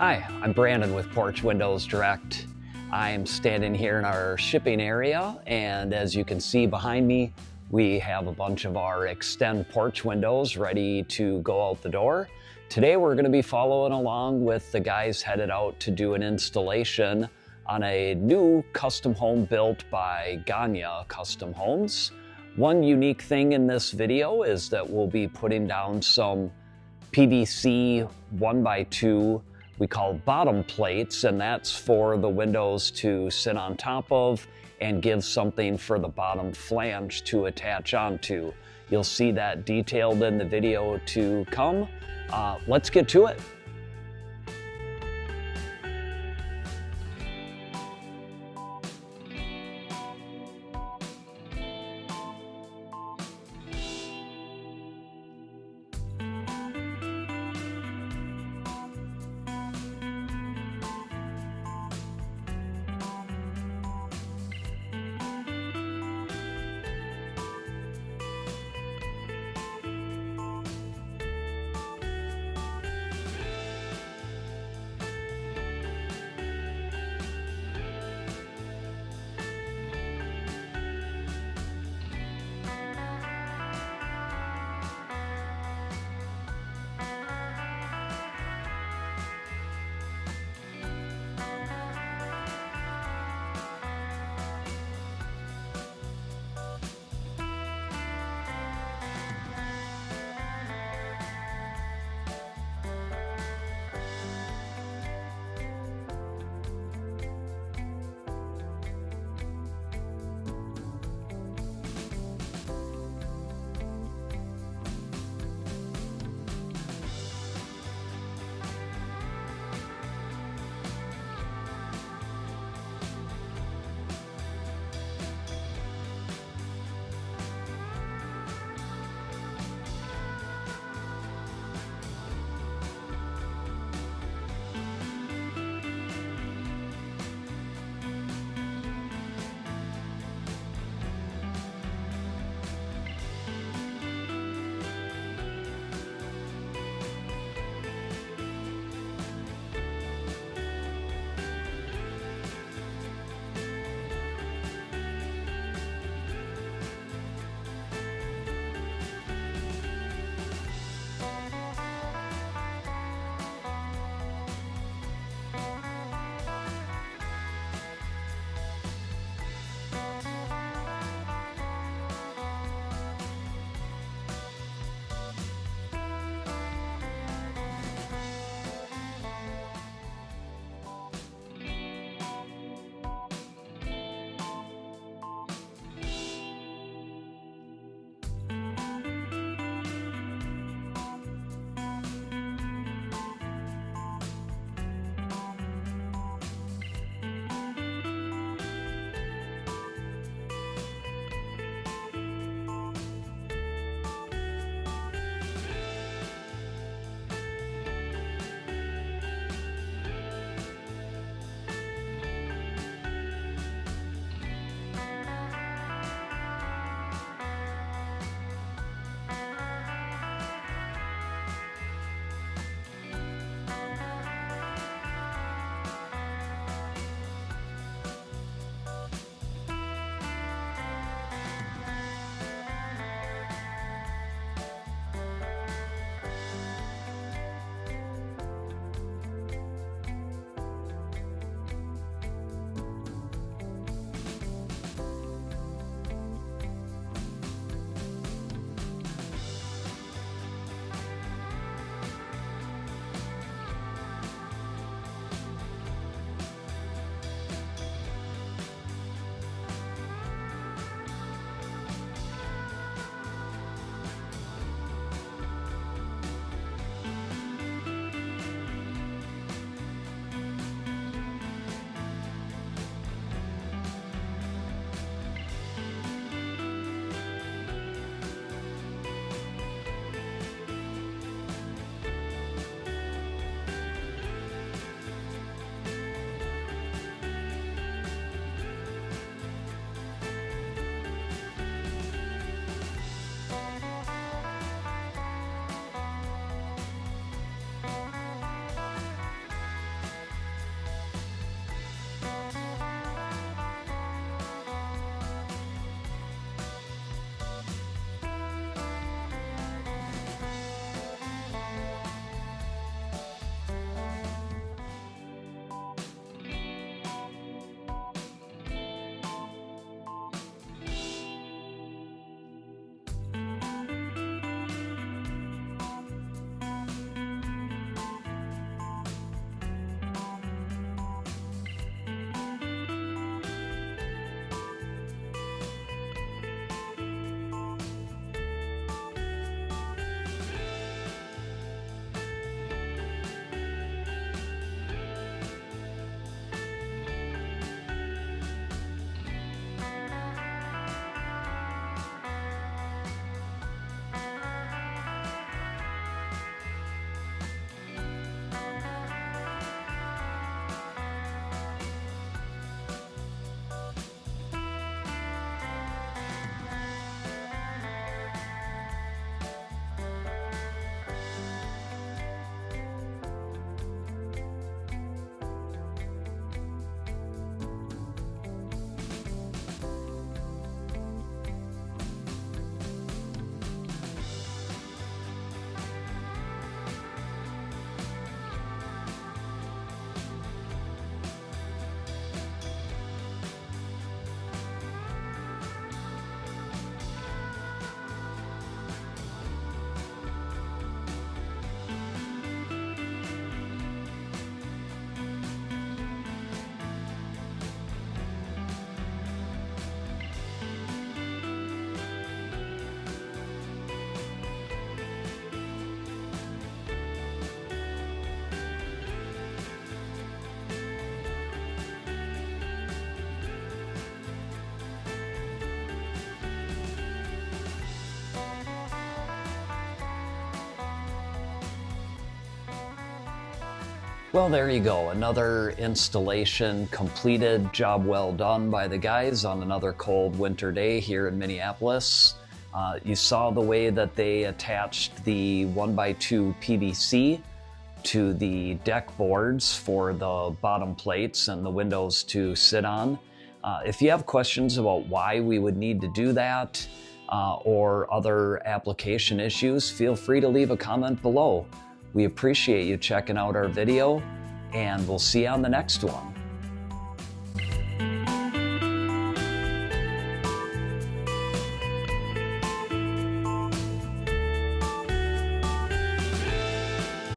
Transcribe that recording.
Hi, I'm Brandon with Porch Windows Direct. I'm standing here in our shipping area, and as you can see behind me, we have a bunch of our Extend porch windows ready to go out the door. Today we're going to be following along with the guys headed out to do an installation on a new custom home built by Ganya Custom Homes. One unique thing in this video is that we'll be putting down some PVC 1x2 we call bottom plates, and that's for the windows to sit on top of and give something for the bottom flange to attach onto. You'll see that detailed in the video to come. Let's get to it. Well, there you go. Another installation completed. Job well done by the guys on another cold winter day here in Minneapolis. You saw the way that they attached the 1x2 PVC to the deck boards for the bottom plates and the windows to sit on. If you have questions about why we would need to do that or other application issues, feel free to leave a comment below. We appreciate you checking out our video, and we'll see you on the next one.